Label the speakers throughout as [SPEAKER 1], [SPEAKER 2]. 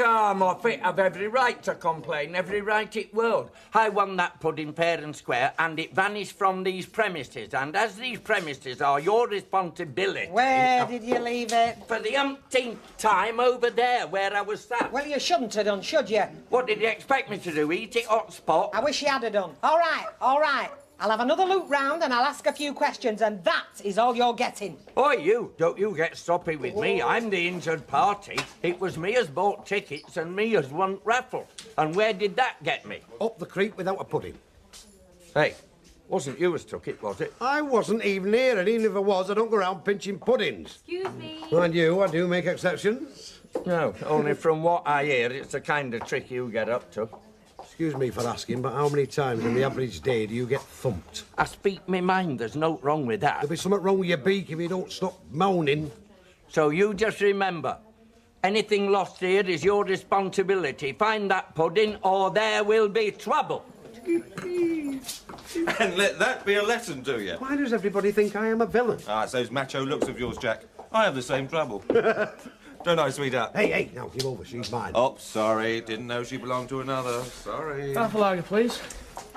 [SPEAKER 1] Come off it. I've every right to complain, every right it world. I won that pudding fair and square, and it vanished from these premises. And as these premises are your responsibility...
[SPEAKER 2] Where did you leave it?
[SPEAKER 1] For the umpteenth time over there, where I was sat.
[SPEAKER 2] Well, you shouldn't have done, should you?
[SPEAKER 1] What did you expect me to do, eat it hot spot?
[SPEAKER 2] I wish you had have done. All right, all right. I'll have another loop round and I'll ask a few questions, and that is all you're getting.
[SPEAKER 1] Oh, you. Don't you get stroppy with me. I'm the injured party. It was me as bought tickets and me as won raffle. And where did that get me?
[SPEAKER 3] Up the creek without a pudding.
[SPEAKER 1] Hey, wasn't you as took it, was it?
[SPEAKER 3] I wasn't even here, and even if I was, I don't go around pinching puddings.
[SPEAKER 4] Excuse me.
[SPEAKER 3] Mind you, I do make exceptions.
[SPEAKER 1] No, only from what I hear, it's the kind of trick you get up to.
[SPEAKER 3] Excuse me for asking, but how many times in the average day do you get thumped?
[SPEAKER 1] I speak me mind, there's no wrong with that.
[SPEAKER 3] There'll be something wrong with your beak if you don't stop moaning.
[SPEAKER 1] So you just remember, anything lost here is your responsibility. Find that pudding or there will be trouble.
[SPEAKER 5] And let that be a lesson to you.
[SPEAKER 3] Why does everybody think I am a villain?
[SPEAKER 5] Ah, it's those macho looks of yours, Jack. I have the same trouble. Don't I, sweetheart?
[SPEAKER 3] Hey, now, give over. She's mine.
[SPEAKER 5] Oh, sorry. Didn't know she belonged to another. Sorry.
[SPEAKER 6] Half a lager, please.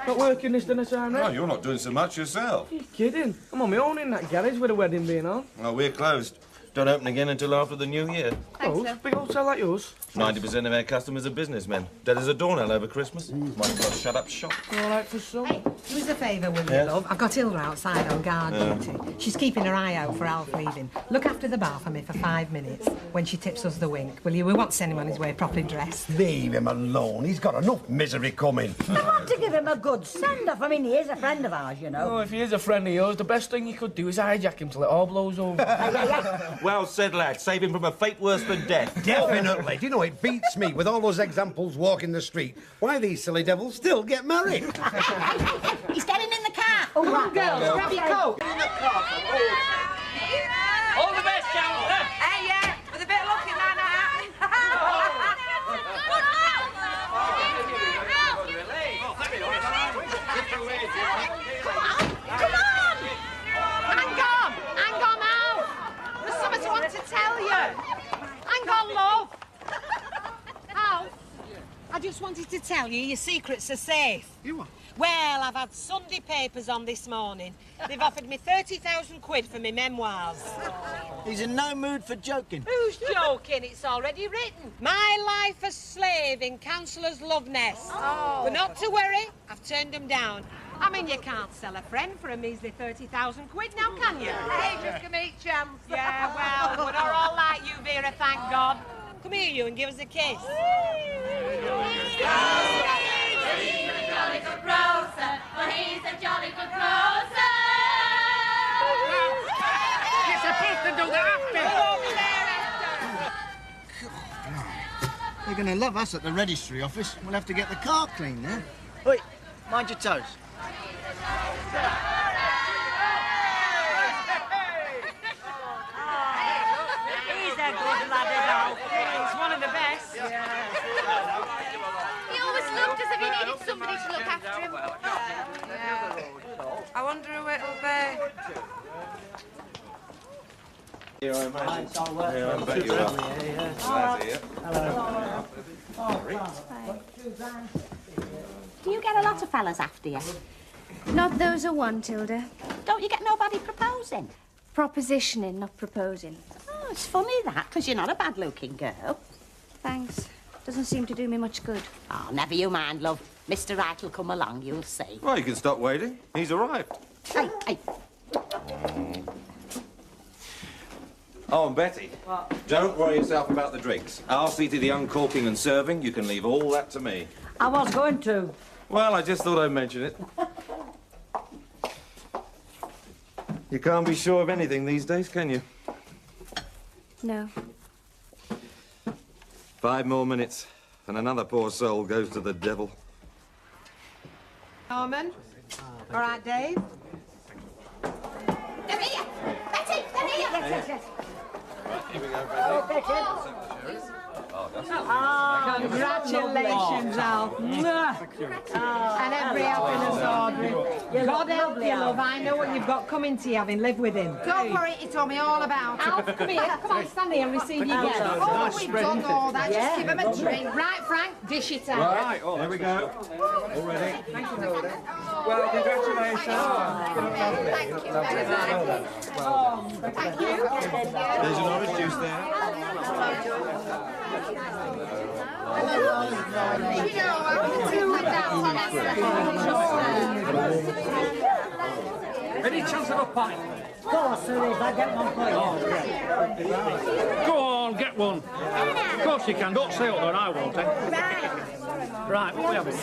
[SPEAKER 6] Not working this dinner time,
[SPEAKER 5] Oh,
[SPEAKER 6] right?
[SPEAKER 5] you're not doing so much yourself.
[SPEAKER 6] You're kidding. I'm on my own in that garage with the wedding being on.
[SPEAKER 5] Oh, we're closed. Don't open again until after the new year.
[SPEAKER 6] Oh, big hotel like yours.
[SPEAKER 5] 90% of our customers are businessmen. Dead as a doornail over Christmas. Might as well shut up shop.
[SPEAKER 6] All right for some.
[SPEAKER 2] Hey, do us a favour, will you,
[SPEAKER 5] Yes?
[SPEAKER 2] love? I've got Hilda outside on guard duty. She's keeping her eye out for Alf leaving. Look after the bar for me for 5 minutes. When she tips us the wink, will you? We want to send him on his way properly dressed.
[SPEAKER 3] Leave him alone. He's got enough misery coming.
[SPEAKER 7] I want to give him a good send-off. I mean, he is a friend of ours, you know.
[SPEAKER 6] Oh, if he is a friend of yours, the best thing you could do is hijack him till it all blows over.
[SPEAKER 5] Well said, lad. Save him from a fate worse than death.
[SPEAKER 3] Definitely. Do you know, it beats me, with all those examples walking the street, why these silly devils still get married.
[SPEAKER 7] He's getting in the car.
[SPEAKER 2] Oh, come on, girls, grab your coat.
[SPEAKER 1] All the best, Chandler.
[SPEAKER 4] Hey, yeah, with a bit of luck in that
[SPEAKER 2] Come on! Hang on now! There's something I want to tell you. Hang on, love. Al, I just wanted to tell you your secrets are safe.
[SPEAKER 3] You what?
[SPEAKER 2] Well, I've had Sunday papers on this morning. They've offered me 30,000 quid for my memoirs.
[SPEAKER 8] He's in no mood for joking.
[SPEAKER 2] Who's joking? It's already written. My life as slave in Councillor's Love Nest.
[SPEAKER 4] Oh.
[SPEAKER 2] But not to worry, I've turned them down. I mean, you can't sell a friend for a measly 30,000 quid now, can you?
[SPEAKER 4] Hey, just to meet chance.
[SPEAKER 2] Yeah, well, we're not all like you, Vera, thank God. Come here, you, and give us a kiss.
[SPEAKER 6] You're supposed to do that
[SPEAKER 8] They're going to love us at the registry office. We'll have to get the car cleaned now. Oi, mind your toes.
[SPEAKER 2] He's a good lad at all. He's one of the best.
[SPEAKER 4] He always looked as if he needed somebody to look after him. Yeah. I wonder who it'll be.
[SPEAKER 5] Here, I imagine. Yeah, I bet you are. Glad to hear.
[SPEAKER 7] Do you get a lot of fellas after you?
[SPEAKER 9] Not those I want, Hilda.
[SPEAKER 7] Don't you get nobody proposing?
[SPEAKER 9] Propositioning, not proposing.
[SPEAKER 7] Oh, it's funny that, because you're not a bad-looking girl.
[SPEAKER 9] Thanks. Doesn't seem to do me much good.
[SPEAKER 7] Oh, never you mind, love. Mr. Right will come along, you'll see.
[SPEAKER 5] Well, you can stop waiting. He's arrived.
[SPEAKER 7] Hey.
[SPEAKER 5] Oh, and Betty. What? Don't worry yourself about the drinks. I'll see to the uncorking and serving. You can leave all that to me.
[SPEAKER 7] I was going to.
[SPEAKER 5] Well, I just thought I'd mention it. You can't be sure of anything these days, can you?
[SPEAKER 9] No.
[SPEAKER 5] 5 more minutes, and another poor soul goes to the devil.
[SPEAKER 2] Norman? All right, Dave?
[SPEAKER 7] They're here! Betty, they're here! Yes.
[SPEAKER 5] Here we go, Betty.
[SPEAKER 7] Oh, Betty.
[SPEAKER 5] Oh, that's
[SPEAKER 7] Ah,
[SPEAKER 2] Congratulations, Al. And every happiness, Audrey. God help you, love. I know what you've got coming to you, having lived with him.
[SPEAKER 4] Don't worry, he told me all about it.
[SPEAKER 2] Alf, come here. Come on, stand here and receive your guest.
[SPEAKER 4] Oh, we've done all that. Just give him a drink.
[SPEAKER 2] Right, Frank, dish it out.
[SPEAKER 5] Right, there we go. All ready?
[SPEAKER 10] Well, congratulations.
[SPEAKER 4] Thank you very much. Thank you.
[SPEAKER 5] There's an orange juice there.
[SPEAKER 4] You know, I could do with that, honestly.
[SPEAKER 10] Any chance of a pint?
[SPEAKER 7] Of course there is. I get one for you.
[SPEAKER 10] Go on, get one. Of course you can. Don't say up there, I won't, eh? Right, what are we having?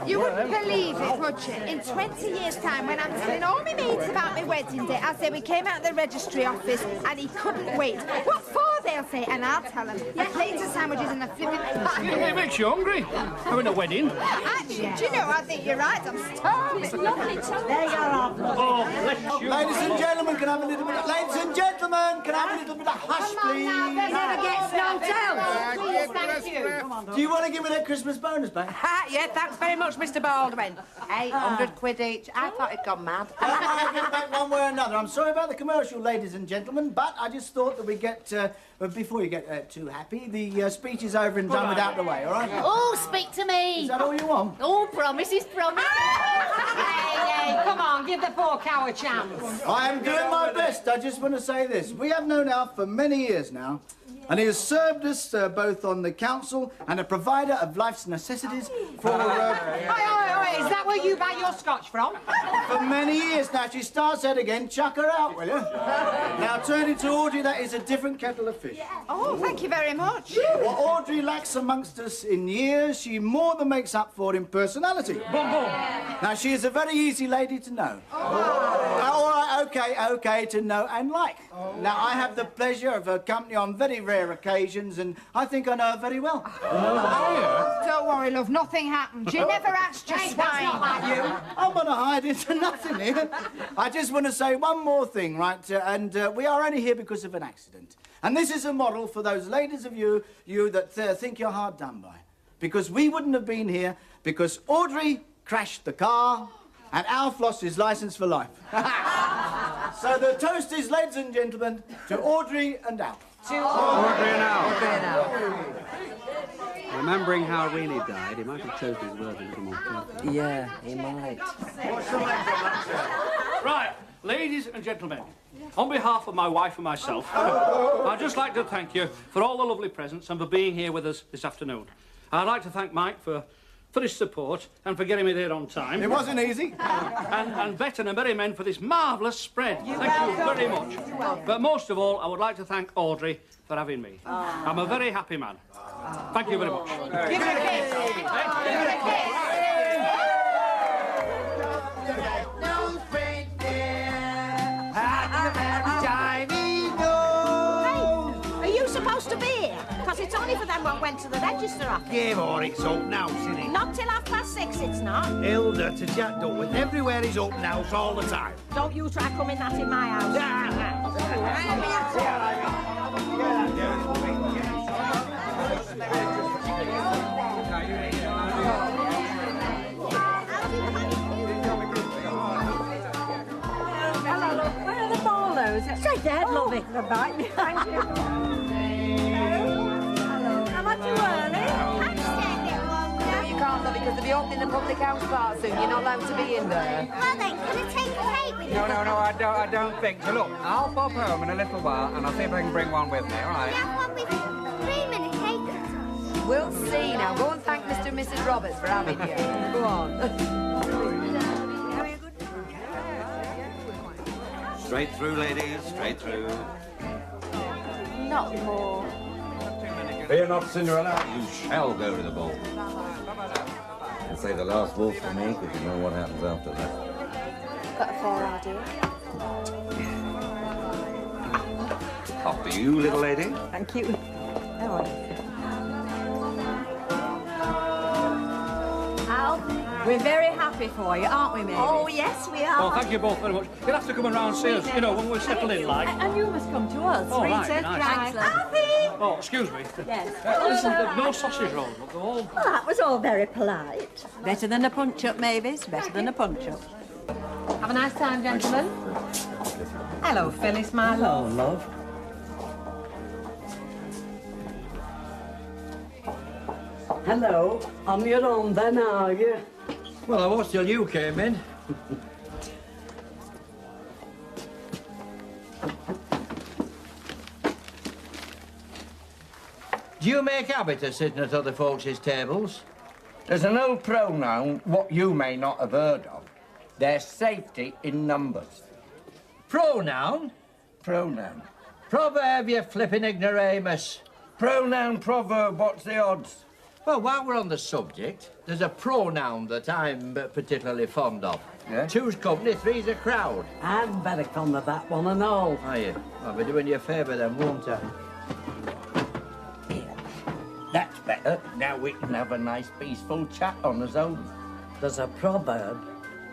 [SPEAKER 4] You wouldn't believe it, would you? In 20 years' time, when I'm telling all my mates about my wedding day, I'll say we came out of the registry office and he couldn't wait. What for, they'll say, and I'll tell them. A plate of sandwiches and a flipping pie.
[SPEAKER 10] It makes you hungry, having a wedding.
[SPEAKER 4] Actually, do you know, I think you're right. I'm starving. Lovely time.
[SPEAKER 7] There you are.
[SPEAKER 10] Oh, bless you.
[SPEAKER 8] Ladies and gentlemen, can I have a little bit of... Ladies and gentlemen, can I have a little bit of hush, please?
[SPEAKER 2] There never gets no tell. Please, thank you.
[SPEAKER 8] Do you want to give me that Christmas bonus back?
[SPEAKER 11] Yeah, thanks very much, Mr. Baldwin. 800 quid each. I thought he'd gone mad.
[SPEAKER 8] I'll get it back one way or another. I'm sorry about the commercial, ladies and gentlemen, but I just thought that we get... before you get too happy, the speech is over and done with out the way, all right?
[SPEAKER 2] Oh, speak to me.
[SPEAKER 8] Is that all you want?
[SPEAKER 2] Oh, promises, promises. Hey, come on, give the poor cow a chance.
[SPEAKER 8] I am doing my best. I just want to say this. We have known Alf for many years now, and he has served us both on the council and a provider of life's necessities for...
[SPEAKER 2] Oi, is that where you buy your scotch from?
[SPEAKER 8] For many years now. She starts that again. Chuck her out, will you? Now, turning to Audrey, that is a different kettle of fish.
[SPEAKER 4] Oh, thank you very much.
[SPEAKER 8] What Audrey lacks amongst us in years, she more than makes up for in personality. Now, she is a very easy lady to know. All right, okay, to know and like. Now, I have the pleasure of her company on very rare occasions, and I think I know her very well.
[SPEAKER 4] Don't worry, love, nothing happened. You never asked your swine.
[SPEAKER 8] I'm going to hide into nothing here. I just want to say one more thing, right? We are only here because of an accident. And this is a model for those ladies of you that think you're hard done by. Because we wouldn't have been here because Audrey crashed the car and Alf lost his licence for life. So the toast is, ladies and gentlemen, to Audrey and Alf.
[SPEAKER 10] Audrey and Al.
[SPEAKER 12] Remembering how Rennie died, he might have chosen his words a little more carefully.
[SPEAKER 1] Yeah, he might.
[SPEAKER 10] Right, ladies and gentlemen, on behalf of my wife and myself, I'd just like to thank you for all the lovely presents and for being here with us this afternoon. I'd like to thank Mike for his support and for getting me there on time.
[SPEAKER 8] It wasn't easy.
[SPEAKER 10] And Bet and the Merry Men for this marvellous spread. Thank you very much. But most of all, I would like to thank Audrey for having me. I'm a very happy man. Thank you very much.
[SPEAKER 2] Give her a kiss. Give her a kiss.
[SPEAKER 7] Are you supposed to be here? Because it's only for them what went to the register office.
[SPEAKER 3] Give or it's up now, isn't it?
[SPEAKER 7] Not till 6:30, it's not.
[SPEAKER 3] Hilda to Jack Duckworth, everywhere is open house all the time.
[SPEAKER 7] Don't you try coming that in my house.
[SPEAKER 2] Hello, where are the Barlows?
[SPEAKER 7] Straight ahead, lovey.
[SPEAKER 2] The bite me, thank you. Hello. Am I too early?
[SPEAKER 11] No, you can't, love, because they'll be opening the public house bar soon. You're not allowed to be in there.
[SPEAKER 4] Well, then, can I take a cake with you?
[SPEAKER 13] No, I don't think so. Look, I'll pop home in a little while and I'll see if I can bring one with me, all right?
[SPEAKER 4] Have one with 3-minute cake.
[SPEAKER 11] We'll see now. Go and thank Mr. and Mrs. Roberts for having you. Go on.
[SPEAKER 5] Straight through, ladies, straight through.
[SPEAKER 9] Not more.
[SPEAKER 5] Fear not, Cinderella. You shall go to the ball. And say the last waltz for me, because you know what happens after that.
[SPEAKER 9] Got a fair idea.
[SPEAKER 5] After you, little lady.
[SPEAKER 11] Thank you.
[SPEAKER 7] Al,
[SPEAKER 11] Well, we're very happy for you, aren't we, Mary?
[SPEAKER 7] Oh, yes, we are.
[SPEAKER 10] Oh, thank you both very much. You'll have to come around and see us, you know, when we're settled in, like.
[SPEAKER 11] And you must come to us.
[SPEAKER 10] Oh, right,
[SPEAKER 11] Rita,
[SPEAKER 10] nice.
[SPEAKER 11] Excellent.
[SPEAKER 10] Oh, excuse me.
[SPEAKER 11] Yes.
[SPEAKER 10] Listen, there's no sausage rolls, but they're all...
[SPEAKER 7] Well, that was all very polite.
[SPEAKER 11] Better than a punch-up, Mavis. Better than a punch-up.
[SPEAKER 2] Have a nice time, gentlemen. Hello, Phyllis, my love.
[SPEAKER 14] love. Hello. On your own then, are you?
[SPEAKER 13] Well, I was till you came in. Do you make habit of sitting at other folks' tables?
[SPEAKER 1] There's an old pronoun, what you may not have heard of. There's safety in numbers.
[SPEAKER 13] Pronoun?
[SPEAKER 1] Pronoun.
[SPEAKER 13] Proverb, you flipping ignoramus.
[SPEAKER 1] Pronoun, proverb, what's the odds?
[SPEAKER 13] Well, while we're on the subject, there's a pronoun that I'm particularly fond of.
[SPEAKER 1] Yeah?
[SPEAKER 13] Two's company, three's a crowd.
[SPEAKER 14] I'm very fond of that one and all.
[SPEAKER 13] Are you? I'll be doing you a favour then, won't I?
[SPEAKER 1] That's better. Now we can have a nice peaceful chat on his own.
[SPEAKER 14] There's a proverb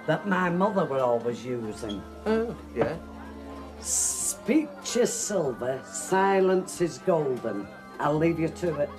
[SPEAKER 14] that my mother were always using.
[SPEAKER 1] Oh, yeah?
[SPEAKER 14] Speech is silver, silence is golden. I'll leave you to it.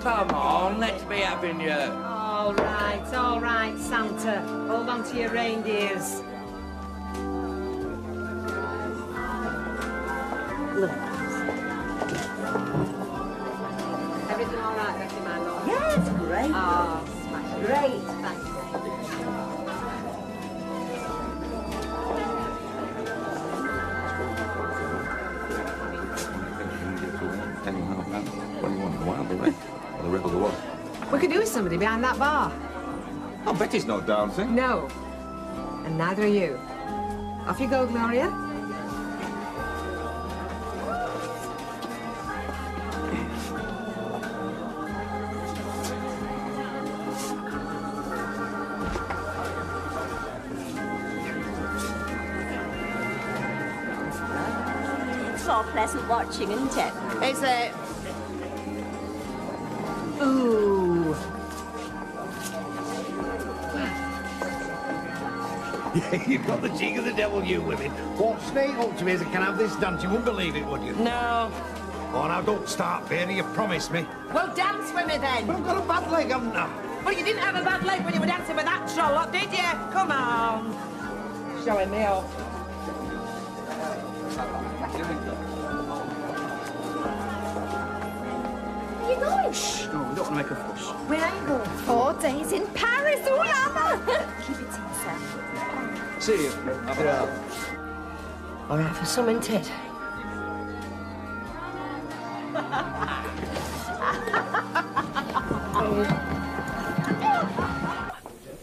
[SPEAKER 1] Come on, let's be having you.
[SPEAKER 2] All right, Santa. Hold on to your reindeers. Everything all right, Becky, my love?
[SPEAKER 7] Yes, great.
[SPEAKER 2] Oh, smash.
[SPEAKER 7] Great.
[SPEAKER 2] Thank you.
[SPEAKER 5] What do you want, the wild, the red, or the rebel, the what?
[SPEAKER 2] We could do with somebody behind that bar.
[SPEAKER 5] Oh, Betty's not dancing.
[SPEAKER 2] No. And neither are you. Off you go, Gloria.
[SPEAKER 7] It's all pleasant watching, isn't it?
[SPEAKER 2] It's a... Ooh.
[SPEAKER 3] You've got the cheek of the devil, you women. What snake up to me as I can have this dance? You wouldn't believe it, would you?
[SPEAKER 2] No.
[SPEAKER 3] Oh, now don't start, Bernie. You promised me.
[SPEAKER 2] Well, dance with me then.
[SPEAKER 3] But I've got a bad leg, haven't I?
[SPEAKER 2] Well, you didn't have a bad leg when you were dancing with that trollop, did you? Come on. Showing me off.
[SPEAKER 7] Where are you going?
[SPEAKER 10] Shh, no, we don't want to make a fuss.
[SPEAKER 7] Where are you going?
[SPEAKER 4] 4 days in Paris, ooh la la. Keep it to yourself.
[SPEAKER 10] See you. Have it out.
[SPEAKER 2] All right, for some, ain't it?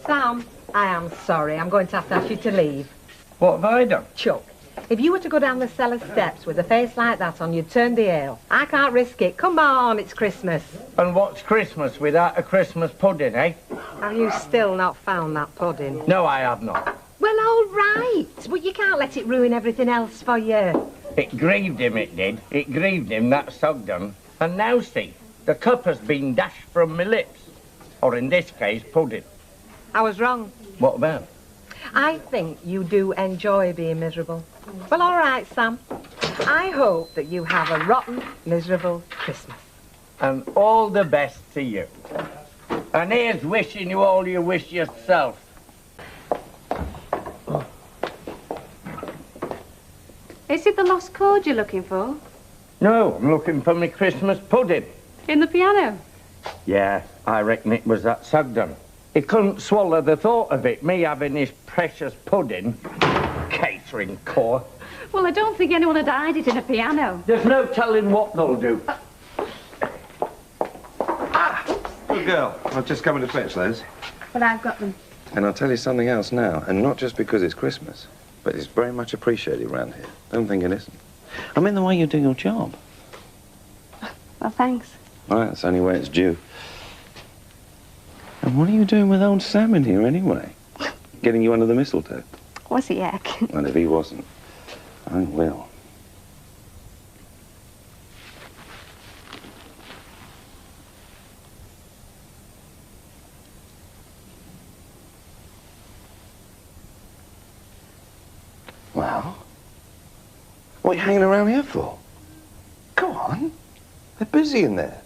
[SPEAKER 2] Sam, I am sorry. I'm going to ask you to leave.
[SPEAKER 1] What have I done?
[SPEAKER 2] Chuck, if you were to go down the cellar steps with a face like that on, you'd turn the ale. I can't risk it. Come on, it's Christmas.
[SPEAKER 1] And what's Christmas without a Christmas pudding, eh?
[SPEAKER 2] Have you still not found that pudding?
[SPEAKER 1] No, I have not.
[SPEAKER 2] Well, all right. But you can't let it ruin everything else for you.
[SPEAKER 1] It grieved him, it did. It grieved him, that Sogdon. And now see, the cup has been dashed from my lips. Or in this case, pudding.
[SPEAKER 2] I was wrong.
[SPEAKER 1] What about?
[SPEAKER 2] I think you do enjoy being miserable. Well, all right, Sam. I hope that you have a rotten, miserable Christmas.
[SPEAKER 1] And all the best to you. And here's wishing you all you wish yourself.
[SPEAKER 15] Is it the lost chord you're looking for?
[SPEAKER 1] No, I'm looking for my Christmas pudding.
[SPEAKER 15] In the piano?
[SPEAKER 1] Yeah, I reckon it was that Sugden. He couldn't swallow the thought of it, me having this precious pudding. Catering core.
[SPEAKER 15] Well, I don't think anyone had hide it in a piano.
[SPEAKER 1] There's no telling what they'll do.
[SPEAKER 5] Good girl. I've just come to fetch those.
[SPEAKER 15] But I've got them.
[SPEAKER 5] And I'll tell you something else now, and not just because it's Christmas, but it's very much appreciated around here. Don't think it isn't. I mean the way you do your job.
[SPEAKER 15] Well, thanks.
[SPEAKER 5] All right, that's the only way it's due. And what are you doing with old Sam in here anyway? Getting you under the mistletoe?
[SPEAKER 15] Was he, Eck?
[SPEAKER 5] Well, if he wasn't, I will. Well, what are you hanging around here for? Go on. They're busy in there.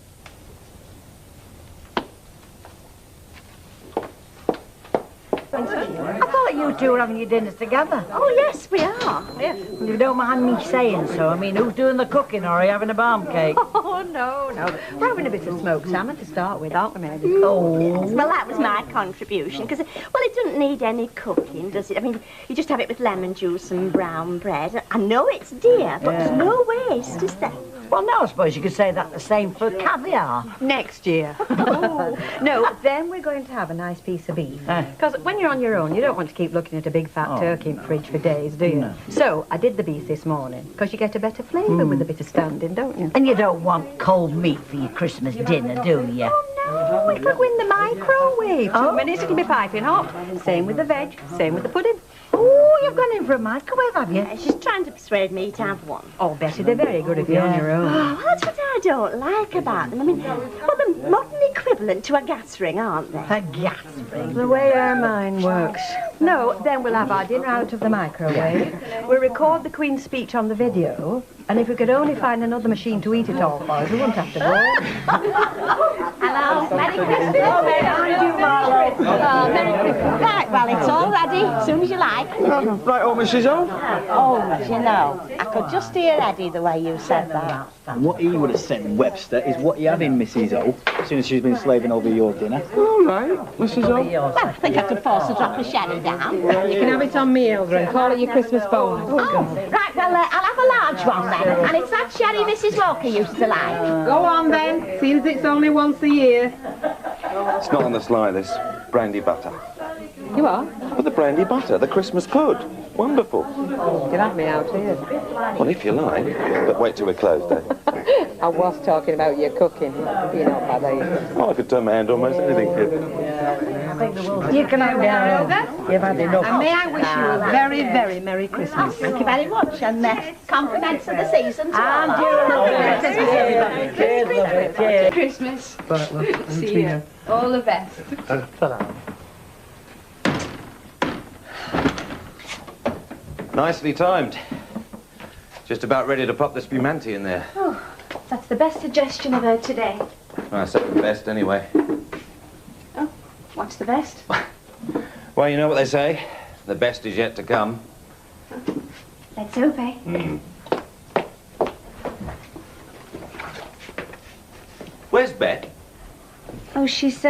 [SPEAKER 7] I thought you two were having your dinners together. Oh, yes, we are. Yeah. Well, you don't mind me saying so. I mean, who's doing the cooking, or are you having a barm cake?
[SPEAKER 11] Oh, no. We're having a bit of smoked salmon to start with, aren't we, Mary?
[SPEAKER 7] Oh.
[SPEAKER 16] Well, that was my contribution, because, well, it doesn't need any cooking, does it? I mean, you just have it with lemon juice and brown bread. I know it's dear, but there's no waste, is there?
[SPEAKER 7] Well, now I suppose you could say that the same for caviar.
[SPEAKER 11] Next year. No, then we're going to have a nice piece of beef. Because when you're on your own, you don't want to keep looking at a big fat turkey in the fridge for days, do you? No. So I did the beef this morning, because you get a better flavour with a bit of standing, don't you?
[SPEAKER 7] And you don't want cold meat for your Christmas dinner, do you?
[SPEAKER 11] Oh, no, it'll go in the microwave. 2 minutes, it'll be piping hot. Same with the veg, same with the pudding.
[SPEAKER 7] Oh, you've gone in for a microwave, have you?
[SPEAKER 16] Yeah, she's trying to persuade me to have one.
[SPEAKER 11] Oh, Betty, they're very good if you're on your own.
[SPEAKER 16] Oh, that's what I don't like about them. I mean, well, the modern equivalent to a gas ring, aren't they?
[SPEAKER 7] A gas ring?
[SPEAKER 11] The way our mind works. No, then we'll have our dinner out of the microwave. We'll record the Queen's speech on the video, and if we could only find another machine to eat it all for us, we wouldn't have to go.
[SPEAKER 16] Hello, Merry Christmas. Oh, Merry Christmas. Right, well, it's all ready, as soon as you like.
[SPEAKER 5] Right, oh, Mrs. O?
[SPEAKER 16] Oh, you know, I could just hear Eddie the way you said that.
[SPEAKER 17] And what he would have said, Webster, is what you have in Mrs. O, as soon as she's been slaving over your dinner.
[SPEAKER 5] All right, Mrs. O.
[SPEAKER 16] Well, I think I could force a drop of sherry down.
[SPEAKER 15] You can have it on me, Elder, and call it your Christmas bonus.
[SPEAKER 16] Oh, right, well, I'll have a large one then. And it's that sherry Mrs. Walker used to like.
[SPEAKER 15] Go on then, seems it's only once a year.
[SPEAKER 5] It's not on the slide, this brandy butter.
[SPEAKER 15] You are?
[SPEAKER 5] But the brandy butter, the Christmas pud. Wonderful.
[SPEAKER 15] You have me out here.
[SPEAKER 5] Well, if you like. But wait till we're closed, eh?
[SPEAKER 15] I was talking about your cooking. You're not bad, are you?
[SPEAKER 5] Oh, I could turn my hand to almost anything, kid.
[SPEAKER 7] You can have that. You've had enough.
[SPEAKER 2] And may I wish you a very, very Merry Christmas.
[SPEAKER 16] Thank you very much. And compliments of the season to
[SPEAKER 7] And
[SPEAKER 16] all.
[SPEAKER 7] you.
[SPEAKER 15] Christmas. See you. All the best.
[SPEAKER 5] Nicely timed. Just about ready to pop the spumante in there.
[SPEAKER 16] Oh, that's the best suggestion I've heard today.
[SPEAKER 5] Well, second best, anyway.
[SPEAKER 16] Oh, what's the best?
[SPEAKER 5] Well, you know what they say. The best is yet to come.
[SPEAKER 16] Let's hope, eh?
[SPEAKER 5] Where's Bet?
[SPEAKER 16] Oh, she's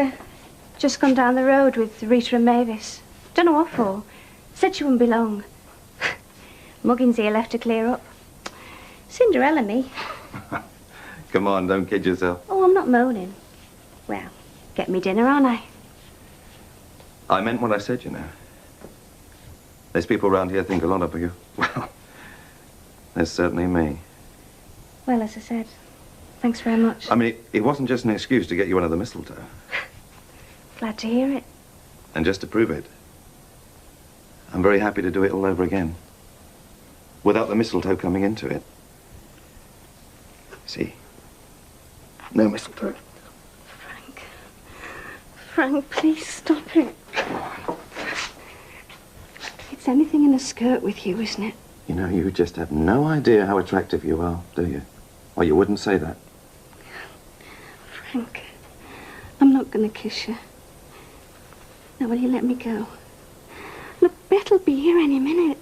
[SPEAKER 16] just gone down the road with Rita and Mavis. Don't know what for. Said she wouldn't be long. Muggins here left to clear up. Cinderella, me.
[SPEAKER 5] Come on, don't kid yourself.
[SPEAKER 16] Oh, I'm not moaning. Well, get me dinner, aren't I?
[SPEAKER 5] I meant what I said, you know. There's people around here think a lot of you. Well, there's certainly me.
[SPEAKER 16] Well, as I said, thanks very much.
[SPEAKER 5] I mean, it wasn't just an excuse to get you under the mistletoe.
[SPEAKER 16] Glad to hear it.
[SPEAKER 5] And just to prove it, I'm very happy to do it all over again. Without the mistletoe coming into it. See? No mistletoe.
[SPEAKER 16] Frank, please stop it. It's anything in a skirt with you, isn't it?
[SPEAKER 5] You know, you just have no idea how attractive you are, do you? Or you wouldn't say that.
[SPEAKER 16] Frank, I'm not going to kiss you. Now, will you let me go? Look, Bet'll be here any minute.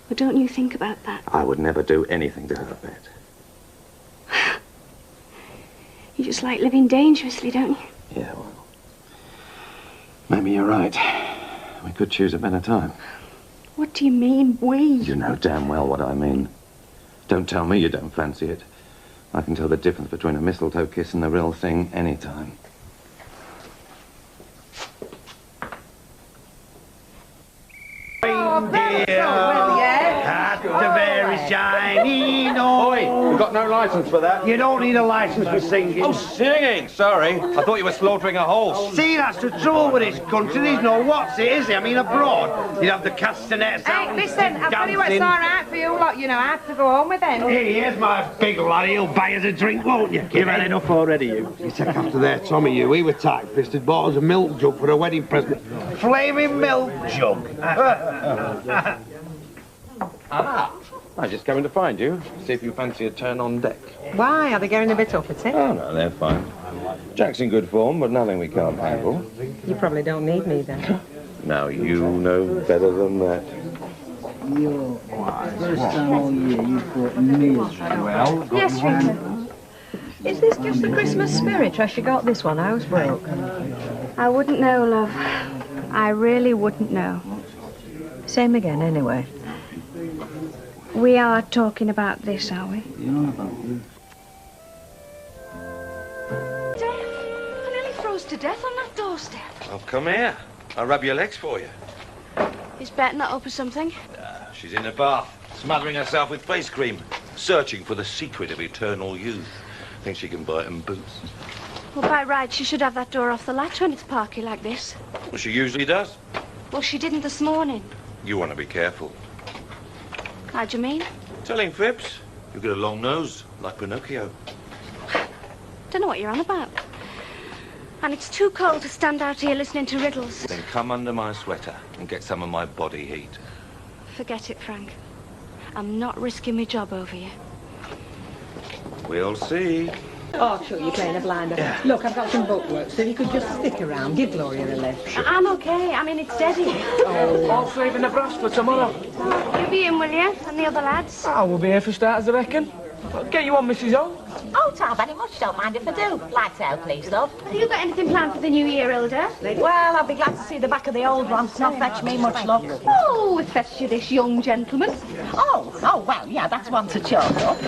[SPEAKER 16] But don't you think about that?
[SPEAKER 5] I would never do anything to her, Bet.
[SPEAKER 16] You just like living dangerously, don't you?
[SPEAKER 5] Yeah, well, maybe you're right. We could choose a better time.
[SPEAKER 16] What do you mean, we?
[SPEAKER 5] You know damn well what I mean. Don't tell me you don't fancy it. I can tell the difference between a mistletoe kiss and the real thing any time.
[SPEAKER 18] At the very shiny nose.
[SPEAKER 13] Oi, we've got no licence for that.
[SPEAKER 18] You don't need a licence for singing.
[SPEAKER 13] Oh, singing, sorry. I thought you were slaughtering a horse.
[SPEAKER 18] See, that's the trouble with this country. There's no what's it, is there? I mean, abroad, you'd have the castanets out.
[SPEAKER 2] Hey, listen, I'll tell you what's all right for you lot. You know, I have to go home with them.
[SPEAKER 18] Hey, here's my big lad. He'll buy us a drink, won't you?
[SPEAKER 17] You've had enough already, you.
[SPEAKER 18] You take after there, Tommy, you. We were tight-fisted, bought us a milk jug for a wedding present. Flaming milk jug.
[SPEAKER 5] Ah, I'm just coming to find you. See if you fancy a turn on deck.
[SPEAKER 15] Why? Are they going a bit uppity?
[SPEAKER 5] Oh, no, they're fine. Jack's in good form, but nothing we can't handle.
[SPEAKER 15] You probably don't need me then.
[SPEAKER 5] Now, you know better than that.
[SPEAKER 12] First time all year you've brought misery. Well,
[SPEAKER 11] Yes, Rita. Is this just the Christmas spirit? Has she got this one housebroke?
[SPEAKER 16] I wouldn't know, love. I really wouldn't know.
[SPEAKER 11] Same again, anyway.
[SPEAKER 16] We are talking about this, are we?
[SPEAKER 12] You know about you.
[SPEAKER 16] I nearly froze to death on that doorstep.
[SPEAKER 5] Oh, come here. I'll rub your legs for you.
[SPEAKER 16] Is Bet not up or something?
[SPEAKER 5] She's in the bath, smothering herself with face cream, searching for the secret of eternal youth. Thinks she can buy it in boots.
[SPEAKER 16] Well, by right, she should have that door off the latch when it's parky like this.
[SPEAKER 5] Well, she usually does.
[SPEAKER 16] Well, she didn't this morning.
[SPEAKER 5] You want to be careful.
[SPEAKER 16] How do you mean?
[SPEAKER 5] Telling fibs. You've got a long nose, like Pinocchio.
[SPEAKER 16] Don't know what you're on about. And it's too cold to stand out here listening to riddles.
[SPEAKER 5] Then come under my sweater and get some of my body heat.
[SPEAKER 16] Forget it, Frank. I'm not risking my job over you.
[SPEAKER 5] We'll see.
[SPEAKER 15] Oh, sure, you're playing a blinder. Yeah. Look, I've got some bookwork, so you could just stick around. Give Gloria a lift.
[SPEAKER 5] Sure.
[SPEAKER 16] I'm okay. I mean, it's steady.
[SPEAKER 6] Oh, all saving the brass for tomorrow.
[SPEAKER 16] You'll be in, will you? And the other lads?
[SPEAKER 6] Oh, we'll be here for starters, I reckon. I'll get you on, Mrs. O.
[SPEAKER 19] Oh, Tom, very much. Don't mind if I do. Lights out, please, love.
[SPEAKER 16] Have you got anything planned for the new year, Hilda?
[SPEAKER 19] Well, I'll be glad to see the back of the old one. It's not fetch me much luck.
[SPEAKER 16] Oh, it fetched you this young gentleman.
[SPEAKER 19] Oh, well, yeah, that's one to chalk up.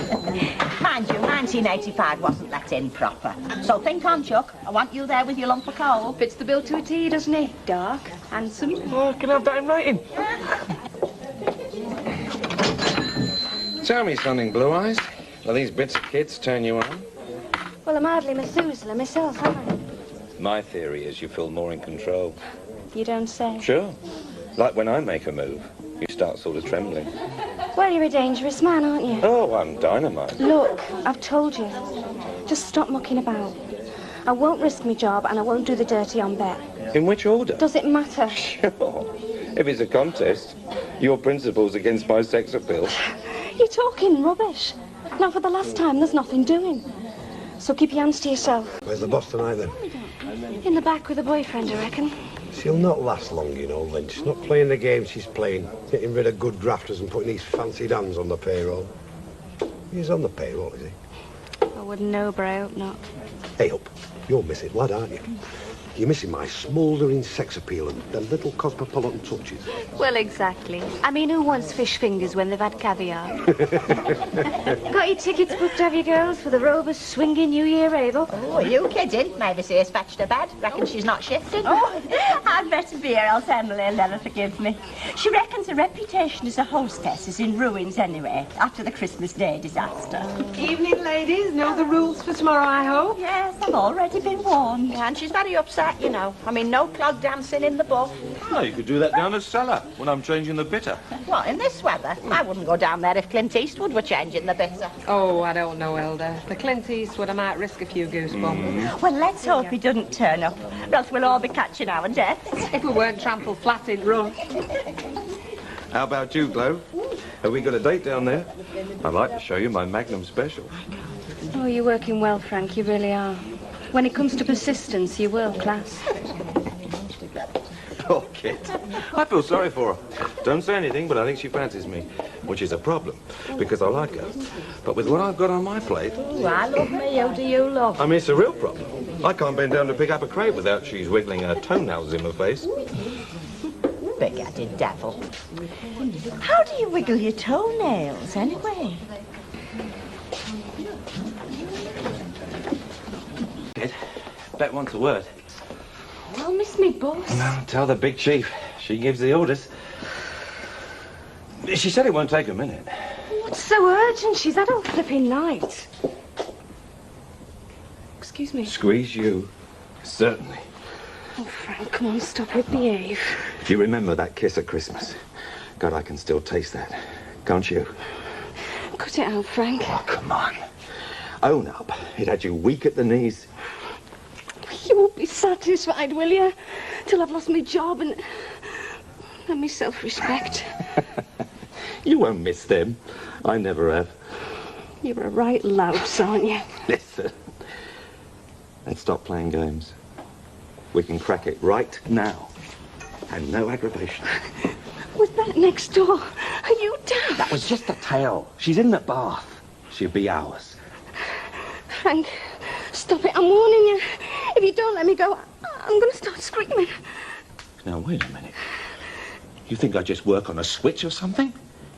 [SPEAKER 19] Mind you, 1985 wasn't let in proper. So think on, Chuck. I want you there with your lump of coal.
[SPEAKER 16] Fits the bill to a T, doesn't he? Dark, handsome.
[SPEAKER 6] Oh, can I have that in writing?
[SPEAKER 5] Tell me something, Blue Eyes. Will these bits of kids turn you on?
[SPEAKER 16] Well, I'm hardly Methuselah myself, am I?
[SPEAKER 5] My theory is you feel more in control.
[SPEAKER 16] You don't say.
[SPEAKER 5] Sure. Like when I make a move, you start sort of trembling.
[SPEAKER 16] Well, you're a dangerous man, aren't you?
[SPEAKER 5] Oh, I'm dynamite.
[SPEAKER 16] Look, I've told you. Just stop mucking about. I won't risk my job and I won't do the dirty on Bet.
[SPEAKER 5] In which order?
[SPEAKER 16] Does it matter?
[SPEAKER 5] Sure. If it's a contest, your principle's against my sex appeal.
[SPEAKER 16] You're talking rubbish. Now, for the last time, there's nothing doing. So keep your hands to yourself.
[SPEAKER 3] Where's the boss tonight, then?
[SPEAKER 16] In the back with a boyfriend, I reckon.
[SPEAKER 3] She'll not last long, you know, Lynch. Not playing the game she's playing. Getting rid of good grafters and putting these fancied hands on the payroll. He's on the payroll, is he?
[SPEAKER 16] I wouldn't know, but I hope not.
[SPEAKER 3] Hey, up. You're missing lad, aren't you? You're missing my smouldering sex appeal and the little cosmopolitan touches.
[SPEAKER 16] Well, exactly. I mean, who wants fish fingers when they've had caviar? Got your tickets booked, have you, girls, for the Rovers swinging New Year Able?
[SPEAKER 19] Oh, are you kidding? Maybe she's fetched her bed. Reckon she's not shifting.
[SPEAKER 20] Oh, I'd better be here, else Emily will never forgive me. She reckons her reputation as a hostess is in ruins anyway, after the Christmas Day disaster.
[SPEAKER 2] Evening, ladies. Know the rules for tomorrow, I hope?
[SPEAKER 20] Yes, I've already been warned.
[SPEAKER 19] Yeah, and she's very upset, you know. I mean, no clog dancing in the buff.
[SPEAKER 5] No, you could do that down the cellar when I'm changing the bitter.
[SPEAKER 19] What, in this weather? I wouldn't go down there if Clint Eastwood were changing the bitter.
[SPEAKER 15] Oh, I don't know, Elder. For Clint Eastwood, I might risk a few goosebumps.
[SPEAKER 20] Well, let's hope he doesn't turn up, or else we'll all be catching our deaths.
[SPEAKER 15] If we weren't trampled flat in rust.
[SPEAKER 5] How about you, Glo? Have we got a date down there? I'd like to show you my Magnum special.
[SPEAKER 16] Oh, you're working well, Frank. You really are. When it comes to persistence, you're world class.
[SPEAKER 5] Oh, it. I feel sorry for her. Don't say anything, but I think she fancies me, which is a problem, because I like her. But with what I've got on my plate...
[SPEAKER 20] Ooh, I love me, who do you love?
[SPEAKER 5] I mean, it's a real problem. I can't bend down to pick up a crate without she's wiggling her toenails in my face.
[SPEAKER 19] Big-headed devil. How do you wiggle your toenails, anyway?
[SPEAKER 5] Kid, Bet wants a word.
[SPEAKER 16] Well, miss me, boss.
[SPEAKER 5] No, tell the big chief. She gives the orders. She said it won't take a minute.
[SPEAKER 16] What's so urgent? She's had all flipping night. Excuse me.
[SPEAKER 5] Squeeze you? Certainly.
[SPEAKER 16] Oh, Frank, come on, stop it, behave.
[SPEAKER 5] Do you remember that kiss at Christmas? God, I can still taste that. Can't you?
[SPEAKER 16] Cut it out, Frank.
[SPEAKER 5] Oh, come on. Own up. It had you weak at the knees.
[SPEAKER 16] You won't be satisfied, will you? Till I've lost my job and my self-respect.
[SPEAKER 5] You won't miss them. I never have.
[SPEAKER 16] You're a right louse, aren't you?
[SPEAKER 5] Listen. Let's stop playing games. We can crack it right now. And no aggravation.
[SPEAKER 16] Was that next door? Are you daft?
[SPEAKER 5] That was just a tale. She's in the bath. She'll be ours.
[SPEAKER 16] Frank, stop it. I'm warning you. If you don't let me go, I'm going to start screaming.
[SPEAKER 5] Now, wait a minute. You think I just work on a switch or something?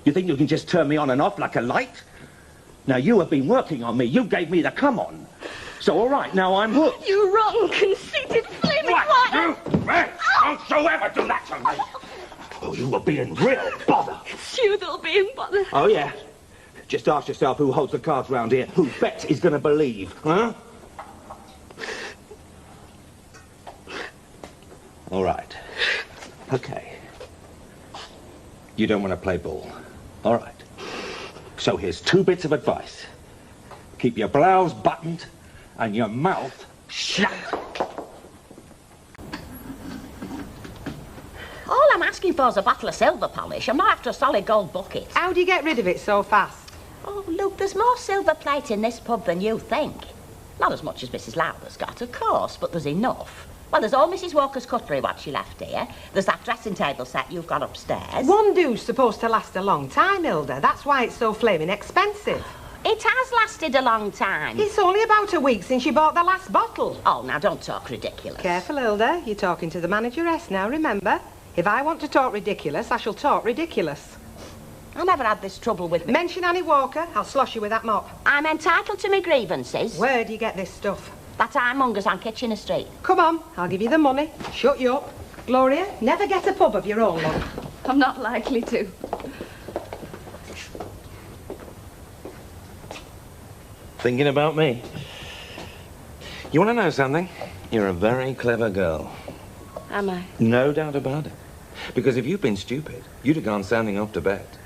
[SPEAKER 5] You think you can just turn me on and off like a light? Now, you have been working on me. You gave me the come on. So, all right, now I'm hooked.
[SPEAKER 16] You rotten, conceited, flaming
[SPEAKER 5] What? Don't you ever do that to me. Oh, you were being real bother.
[SPEAKER 16] It's you that'll be in bother.
[SPEAKER 5] Oh, yeah? Just ask yourself who holds the cards round here. Who Bet is going to believe, huh? All right. Okay. You don't want to play ball. All right. So here's 2 bits of advice. Keep your blouse buttoned and your mouth shut.
[SPEAKER 19] All I'm asking for is a bottle of silver polish. I'm not after a solid gold bucket.
[SPEAKER 15] How do you get rid of it so fast?
[SPEAKER 19] Oh, look, there's more silver plate in this pub than you think. Not as much as Mrs. Lowther's got, of course, but there's enough. Well, there's all Mrs. Walker's cutlery what she left here. There's that dressing table set you've got upstairs.
[SPEAKER 15] One do's supposed to last a long time, Hilda. That's why it's so flaming expensive.
[SPEAKER 19] It has lasted a long time.
[SPEAKER 15] It's only about a week since you bought the last bottle.
[SPEAKER 19] Oh, now don't talk ridiculous.
[SPEAKER 15] Careful, Hilda. You're talking to the manageress now, remember? If I want to talk ridiculous, I shall talk ridiculous.
[SPEAKER 19] I never had this trouble with me.
[SPEAKER 15] Mention Annie Walker, I'll slosh you with that mop.
[SPEAKER 19] I'm entitled to my grievances.
[SPEAKER 15] Where do you get this stuff?
[SPEAKER 19] That ironmonger's on Kitchener Street.
[SPEAKER 15] Come on, I'll give you the money. Shut you up. Gloria, never get a pub of your own, love.
[SPEAKER 16] I'm not likely to.
[SPEAKER 5] Thinking about me? You want to know something? You're a very clever girl.
[SPEAKER 16] Am I?
[SPEAKER 5] No doubt about it. Because if you'd been stupid, you'd have gone sounding off to Bet.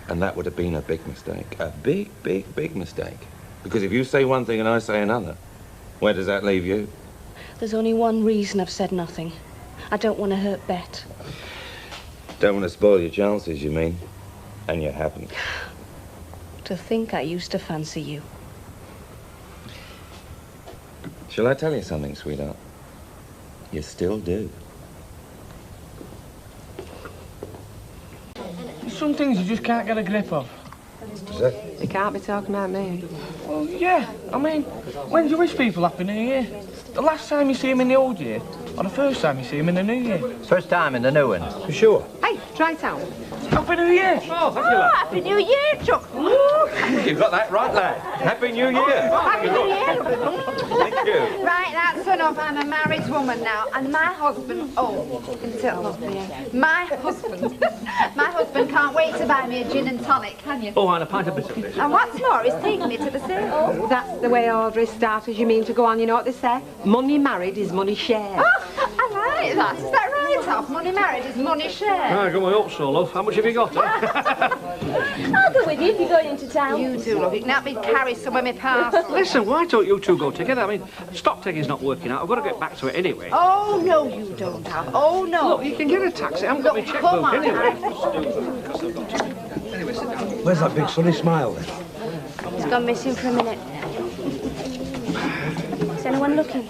[SPEAKER 5] And that would have been a big mistake. A big, big, big mistake. Because if you say one thing and I say another, where does that leave you?
[SPEAKER 16] There's only one reason I've said nothing. I don't want to hurt Bet.
[SPEAKER 5] Don't want to spoil your chances, you mean? And you haven't.
[SPEAKER 16] To think I used to fancy you.
[SPEAKER 5] Shall I tell you something, sweetheart? You still do.
[SPEAKER 6] Some things you just can't get a grip of.
[SPEAKER 3] Is it?
[SPEAKER 15] You can't be talking about me.
[SPEAKER 6] Well, yeah. I mean, when do you wish people Happy New Year? The last time you see them in the old year, or the first time you see them in the new year?
[SPEAKER 17] First time in the new one.
[SPEAKER 3] For sure.
[SPEAKER 15] Hey, try it out.
[SPEAKER 6] Happy New Year!
[SPEAKER 10] Oh, thank you, lad.
[SPEAKER 19] Happy New Year, Chuck.
[SPEAKER 5] You've got that right, lad. Happy New Year.
[SPEAKER 19] Happy New Year.
[SPEAKER 5] Thank you.
[SPEAKER 4] Right, that's enough. I'm a married woman now, and my husband... Oh, until my husband can't wait to buy me a gin and tonic, can you?
[SPEAKER 10] Oh, and a pint of bitter, please.
[SPEAKER 4] And what's more, he's taking me to the cinema.
[SPEAKER 15] Oh, that's the way Audrey starters. You mean to go on, you know what they say? Money married is money shared.
[SPEAKER 4] Oh, I like that. Is that right, Alf? Money married is money shared.
[SPEAKER 10] I got my hopes so, love. How much have you got, eh?
[SPEAKER 16] I'll go with you if you're going into town.
[SPEAKER 4] You two, love. You can help me carry some of my parcels.
[SPEAKER 10] Listen, why don't you two go together? I mean, stock taking's not working out. I've got to get back to it anyway.
[SPEAKER 4] Oh, no, you don't, Alf. Oh, no.
[SPEAKER 10] Look, you can get a taxi. I haven't got my
[SPEAKER 4] Come
[SPEAKER 10] checkbook
[SPEAKER 4] on,
[SPEAKER 10] anyway.
[SPEAKER 3] Where's that big sunny smile then?
[SPEAKER 16] He's gone missing for a minute. Is anyone looking?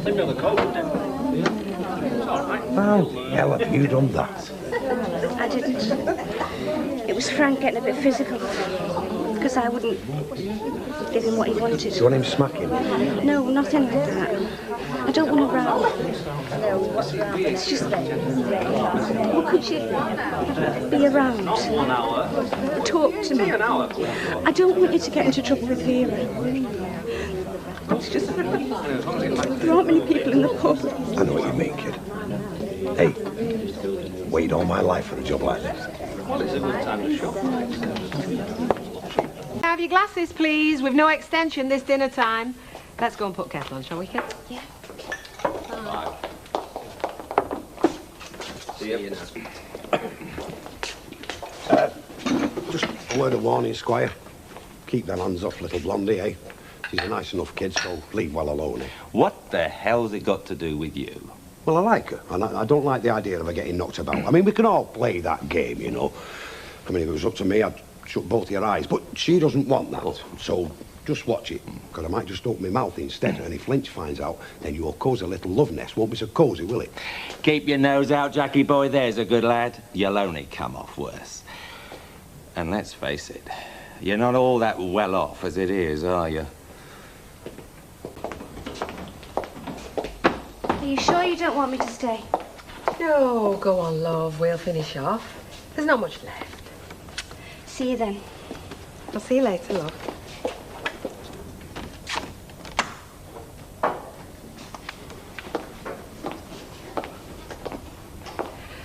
[SPEAKER 10] Another coat, isn't it? all right.
[SPEAKER 3] How the hell have you done that?
[SPEAKER 16] I didn't. It was Frank getting a bit physical. Because I wouldn't give him what he wanted.
[SPEAKER 3] Do you want him smacking?
[SPEAKER 16] No, nothing like that. I don't want to row. It's just... Well, could you be around? Talk to me. I don't want you to get into trouble with Vera. It's just... There aren't many people in the pub.
[SPEAKER 3] I know what you mean, kid. Hey, waited all my life for a job like this.
[SPEAKER 10] Well, it's a good time to shop.
[SPEAKER 15] Have your glasses, please. We've no extension this dinner time. Let's go and put kettle on, shall we, Kit?
[SPEAKER 16] Yeah.
[SPEAKER 10] Bye. See you now.
[SPEAKER 3] Just a word of warning, Squire. Keep them hands off little Blondie, eh? She's a nice enough kid, so leave well alone, eh?
[SPEAKER 5] What the hell's it got to do with you?
[SPEAKER 3] Well, I like her, and I don't like the idea of her getting knocked about. I mean, we can all play that game, you know. I mean, if it was up to me, I'd shut both your eyes, but she doesn't want that. So just watch it, because I might just open my mouth instead, and if Lynch finds out, then your cosy little love nest won't be so cosy, will it?
[SPEAKER 5] Keep your nose out, Jackie boy, there's a good lad. You'll only come off worse. And let's face it, you're not all that well off as it is, are you?
[SPEAKER 16] Are you sure you don't want me to stay?
[SPEAKER 15] No, go on, love. We'll finish off. There's not much left.
[SPEAKER 16] See you then.
[SPEAKER 15] I'll see you later, love.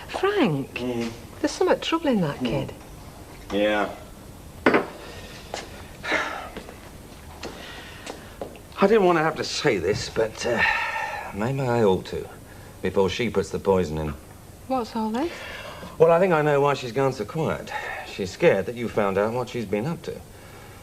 [SPEAKER 15] Frank, there's so much trouble in that kid.
[SPEAKER 5] Yeah. I didn't want to have to say this, but maybe I ought to, before she puts the poison in.
[SPEAKER 15] What's all this?
[SPEAKER 5] Well, I think I know why she's gone so quiet. She's scared that you found out what she's been up to.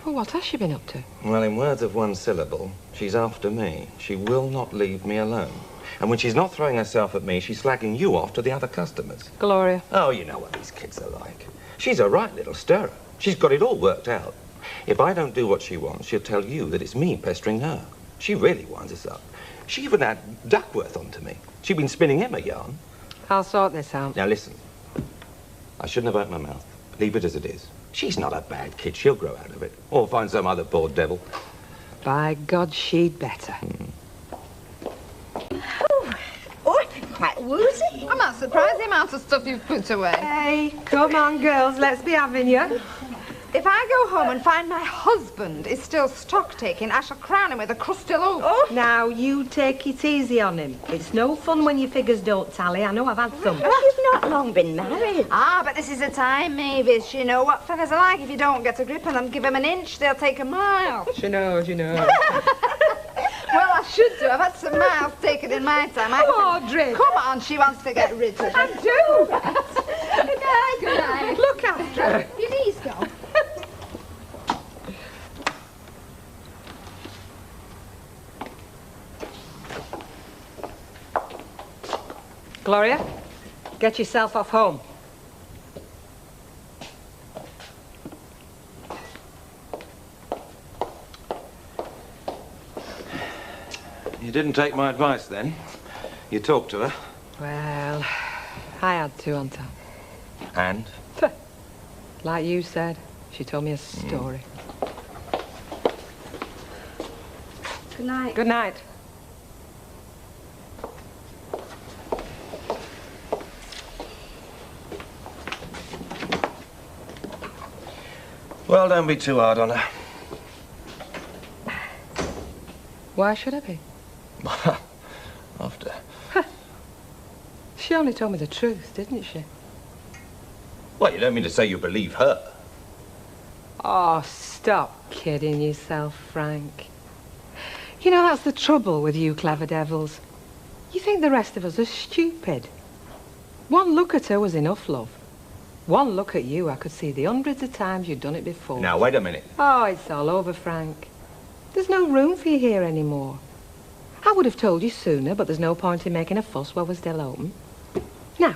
[SPEAKER 15] Well, what has she been up to?
[SPEAKER 5] Well, in words of one syllable, she's after me. She will not leave me alone. And when she's not throwing herself at me, she's slagging you off to the other customers.
[SPEAKER 15] Gloria.
[SPEAKER 5] Oh, you know what these kids are like. She's a right little stirrer. She's got it all worked out. If I don't do what she wants, she'll tell you that it's me pestering her. She really winds us up. She even had Duckworth onto me. She'd been spinning him a yarn.
[SPEAKER 15] I'll sort this out.
[SPEAKER 5] Now, listen. I shouldn't have opened my mouth. Leave it as it is. She's not a bad kid. She'll grow out of it. Or find some other poor devil.
[SPEAKER 15] By God, she'd better.
[SPEAKER 2] Oh, quite woozy. I'm not surprised the amount of stuff you've put away.
[SPEAKER 15] Hey, come on, girls. Let's be having you.
[SPEAKER 4] If I go home and find my husband is still stock-taking, I shall crown him with a crusty loaf.
[SPEAKER 15] Oh. Now, you take it easy on him. It's no fun when your figures don't tally. I know I've had some.
[SPEAKER 2] Well, you've not long been married.
[SPEAKER 4] Ah, but this is a time, Mavis. You know what fellas are like. If you don't get a grip on them, give them an inch, they'll take a mile.
[SPEAKER 15] She knows, you know.
[SPEAKER 4] Well, I should do. I've had some miles taken in my time.
[SPEAKER 15] Audrey.
[SPEAKER 4] Come on, she wants to get rid of it.
[SPEAKER 15] I do.
[SPEAKER 4] Good night, good night.
[SPEAKER 15] Look after her.
[SPEAKER 4] Your knees go.
[SPEAKER 15] Gloria, get yourself off home.
[SPEAKER 5] You didn't take my advice then. You talked to her.
[SPEAKER 15] Well, I had to, hadn't I?
[SPEAKER 5] And?
[SPEAKER 15] Like you said, she told me a story.
[SPEAKER 16] Good night.
[SPEAKER 15] Good night.
[SPEAKER 5] Well, don't be too hard on her.
[SPEAKER 15] Why should I be?
[SPEAKER 5] After.
[SPEAKER 15] She only told me the truth, didn't she?
[SPEAKER 5] Well, you don't mean to say you believe her.
[SPEAKER 15] Oh, stop kidding yourself, Frank. You know, that's the trouble with you clever devils. You think the rest of us are stupid. One look at her was enough, love. One look at you, I could see the hundreds of times you'd done it before.
[SPEAKER 5] Now, wait a minute.
[SPEAKER 15] Oh, it's all over, Frank. There's no room for you here anymore. I would have told you sooner, but there's no point in making a fuss while we're still open. Now,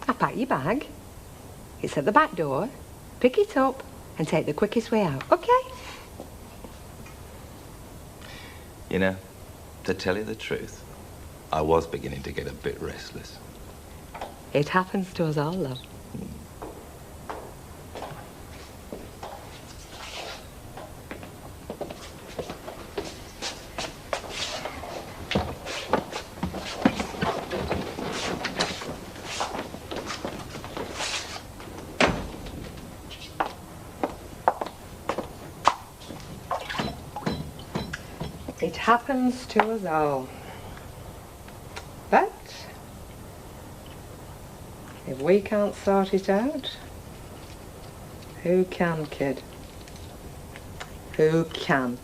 [SPEAKER 15] I've packed your bag. It's at the back door. Pick it up and take the quickest way out, okay?
[SPEAKER 5] You know, to tell you the truth,
[SPEAKER 9] I was beginning to get a bit restless.
[SPEAKER 15] It happens to us all, love. It happens to us all. But if we can't sort it out, who can, kid? Who can?